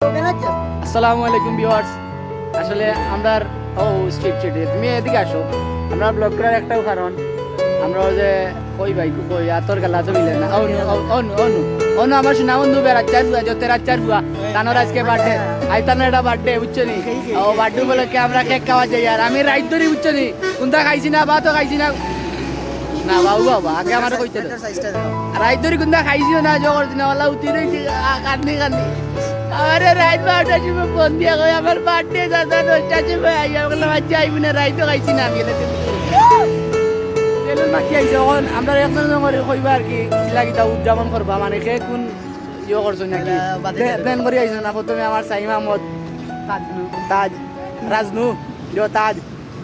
আসসালামু আলাইকুম ভিউয়ার্স। আসলে আমরা স্ট্রিট তুমি এদিকে আসো। আমরা ব্লগ করার একটাও কারণ আমরা যে কই ভাই কই তোর গেলা তো মিলে না। অনু আমার শোনা বন্ধু বেড়াচ্চার বুয়া যতের আচ্চার বুয়া তানোর আজকে বার্থডে আই তানোর এটা বার্থডে বুঝছো নি। ও বার্থডে উপলক্ষে আমরা কেক খাওয়া যাই আর আমি রাইট ধরি বুঝছো নি কোনটা খাইছি না বা তো খাইছি না না বাবু বাবা আগে আমার কইতে রাইট ধরি কোনটা খাইছিও না জগর দিনা ওলা উঠি রইছি কান্দি কান্দি। আরে রাইট 12টার সময় ফোন দিয়া কই আমার বার্থডে দাদা 10টার সময় আইয়া বলে বাচ্চা আইবি না রাইটও খাইছি না আমি তেলের মাখি আইছে এখন আমরা একজন করে কইবা আর কি চিলাগিতা উদযাপন করবা মানে কে কোন ইয়ে করছো নাকি প্ল্যান করে আইছো না প্রথমে আমার সাইম আহমদ তাজ রাজনু ইয়ো তাজ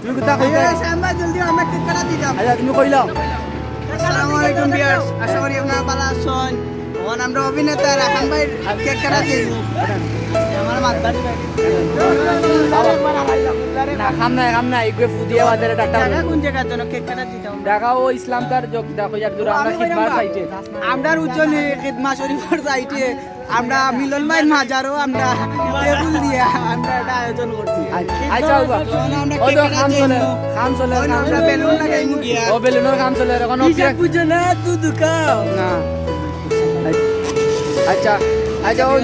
তুমি কোথা কইবা সাম্বা জলদি আমরা কেক কাটা দিতাম। আচ্ছা তুমি কইলাও। আসসালামু আলাইকুম ভিউয়ার্স, আশা করি আপনারা ভালো আছেন। এখন আমরা অভিনেতা রাহান ভাই কেক কাটা দিই। আমার মাতবাড়ি ভাই না খাম না ইগো ফুদিয়া বাজারে ডাটা টাকা কোন জায়গার জন্য কেক কাটা দিতাম? ঢাকা ও ইসলাম তার যোগ দেখো যার দূর আমরা খিদমার সাইটে আমরা উজ্জ্বলে খিদমা শরীফের সাইটে আমরা মিলন ভাইয়ের মাজারও আমরা টেবিল দিয়ে আমরা এটা আয়োজন করছি। আচ্ছা বাবা ও তো খাম চলে আমরা বেলুন লাগাইমু গিয়া ও বেলুনের কাম চলে এখন বুঝে না তুই দুকাও না। আচ্ছা আচ্ছা ও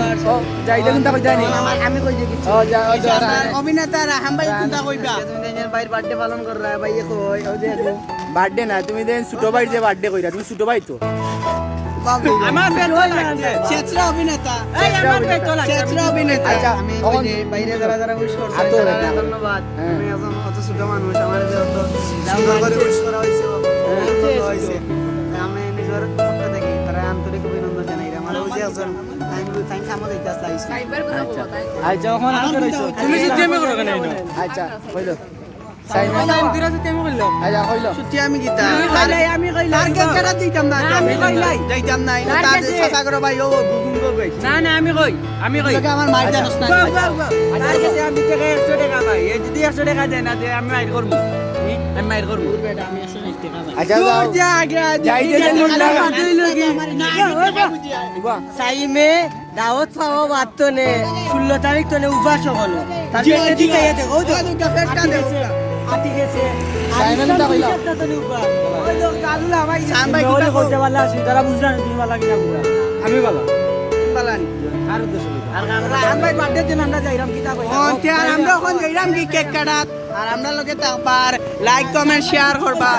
যাইতে কোনটা কই জানি আমি কই যে কিছু ও যা ও যা অভিনেতা রাহান ভাই কোনটা কইবা? তুমি দেনের ভাইয়ের বার্থডে পালন কর রা ভাই কই ও দেখো বার্থডে না তুমি দেন ছোট ভাই যে বার্থডে কইরা তুমি ছোট ভাই তো আমার পেট লাগছে চেচরা অভিনেতা এই আমার পেট লাগছে চেচরা অভিনেতা। আচ্ছা, আমি এখন- ওই যে বাইরে যারা উইশ করছে আতো তারা না। ধন্যবাদ। হ্যাঁ। আমি এখন অত ছোট মানুষ আমার যে অত সুন্দর করে উইশ করা হইছে ভালো হইছে। আমি নিজের পক্ষ থেকে তারা আন্তরিক অভিনন্দন জানাই। আমার ওই যে একজন টাইম খামো দিতে চাইছি। আচ্ছা এখন আমি কইছো তুমি সিস্টেমে করো কেন এটা? আচ্ছা কইলো সাইমন আচ্ছা কইলো ছুটি আমি গিতা আমি কইলাই আর কেক কাটা দিতাম না আমি কইলাই যাইতাম না এটা তার চাচা করে ভাই ও গুগুম গো ভাই না না আমি কই আমার মার জানোস না তার কাছে আমি টাকা 100 টাকা পাই এই যদি 100 টাকা দেয় না আমি মাইর করব আমি মাইর করব বেটা আমি 120 টাকা পাই আচ্ছা যাও যা আগে যাইতে দেন মুল্লা বাহ সাইমে দাওয়াত পাওয়া বাত নে 16 তারিখ তনে উপাস হলো তারপরে এদিকে এতে ও তো দুটা ফেটটা দেব আটি গেছে সাইমন দা কইলো তনে উপাস ওই লোক কালুলা ভাই সাম ভাই ওই কথা করতে পারলা আসি তারা বুঝলা না তুমি ভালো কিনা বুঝলা আমি বলা বলানি আর উদ্দেশ্য আর রাহান ভাই বার্থডে দিন আমরা যাইরাম কিতা কই আর আমরা এখন যাইরাম কি কেক কাটাত আর আমরা লগে তাকবার লাইক কমেন্ট শেয়ার করবা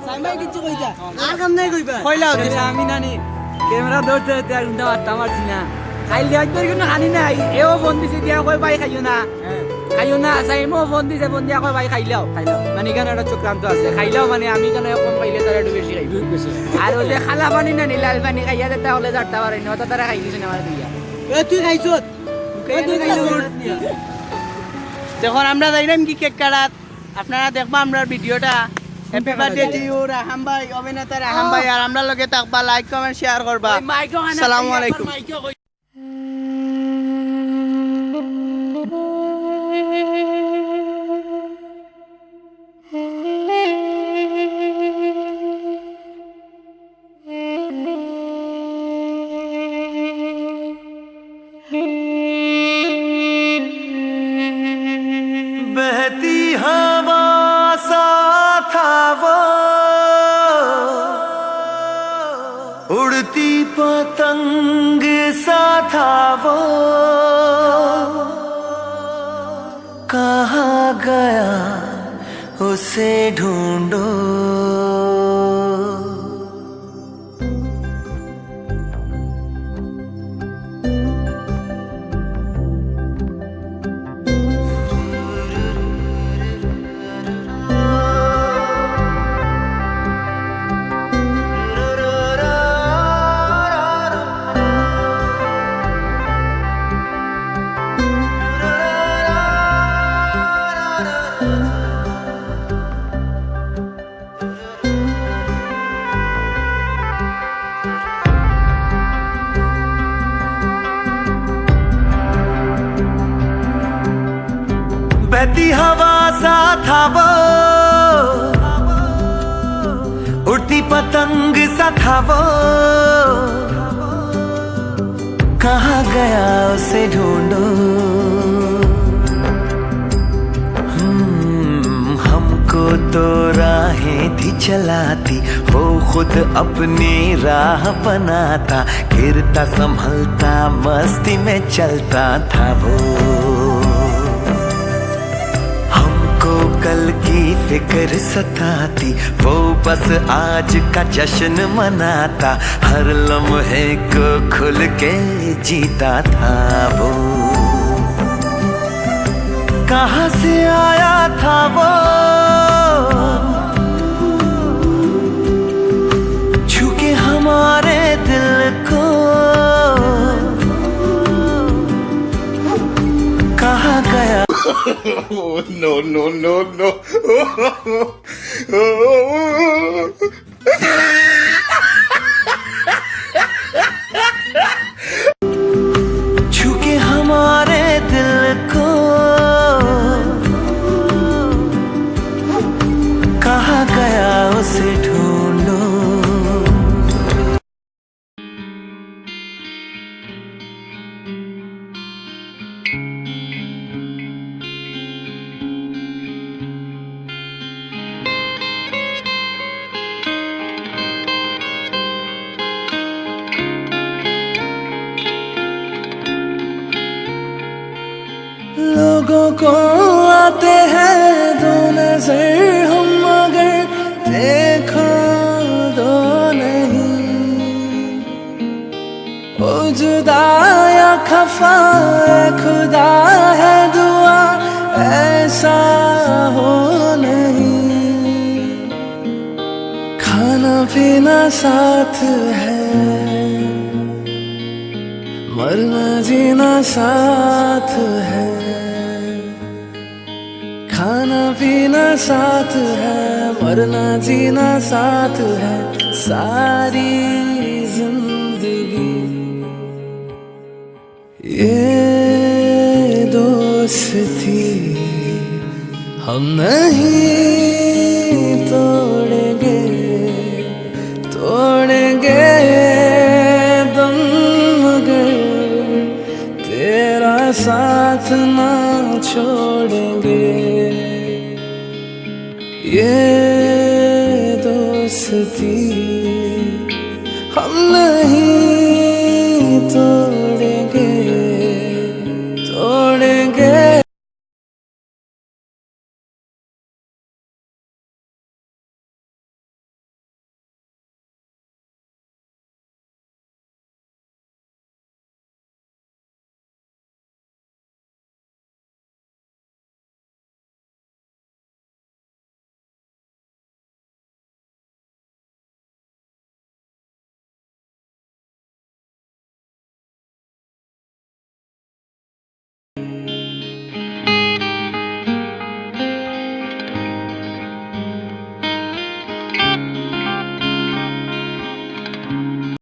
সাম ভাই কিছু কইতা আর কাম নাই কইবা কইলাও দিছ আমি নানি ক্যামেরা ধরতে ধরতে আর উন্ডা মারতে পারছি না খাইলে একবার কিন্তু খানি নাই এও ফোন দিছে দিয়া কই ভাই খাইও না সাইমও ফোন দিছে ফোন দিয়া কই ভাই খাইলাও মানে কেন একটা চক্রান্ত আছে খাইলাও মানে আমি কেন কম খাইলে তারা একটু বেশি খাইবে আর ওই যে খালা পানি না নি লাল পানি খাইয়া যেতে হলে যারটা পারে না তারা খাই দিছে না আমার দিয়া এ তুই খাইছত যখন আমরা যাইলাম কি কেক কাটাত আপনারা দেখবা আমরা ভিডিওটা হ্যাপি বার্থডে টু ইউ রাহাম ভাই অভিনেতা রাহাম ভাই আর আমরা লগে থাকবা লাইক কমেন্ট শেয়ার করবা আসসালামু আলাইকুম। बहती हवा सा था वो उड़ती पतंग सा था वो कहाँ गया उसे ढूंढो बहती हवा सा था वो उड़ती पतंग सा था वो कहाँ गया उसे ढूंढो। हमको तो राहें थी चलाती, वो खुद अपनी राह बनाता, गिरता संभलता मस्ती में चलता था वो। हमको कल की फिक्र सताती, वो बस आज का जश्न मनाता, हर लम्हे को खुल के जीता था वो। कहाँ से आया था वो, छूके हमारे दिल को, कहाँ गया। No, no, no, no. छूके हमारे दिल को, कहाँ गया उसे ढूंढो। लोगों को आते हैं दो नजर, हम मगर देखो दो नहीं। ओ जुदा या खफा खुदा है दुआ, ऐसा हो नहीं। खाना पीना साथ है, मरना जीना साथ है। खाना पीना साथ है, मरना जीना साथ है, सारी जिंदगी। ये दोस्ती हम नहीं तोड़ेंगे, तोड़ेंगे दम मगर तेरा साथ ना छोड़ेंगे। ये दोस्ती हम नहीं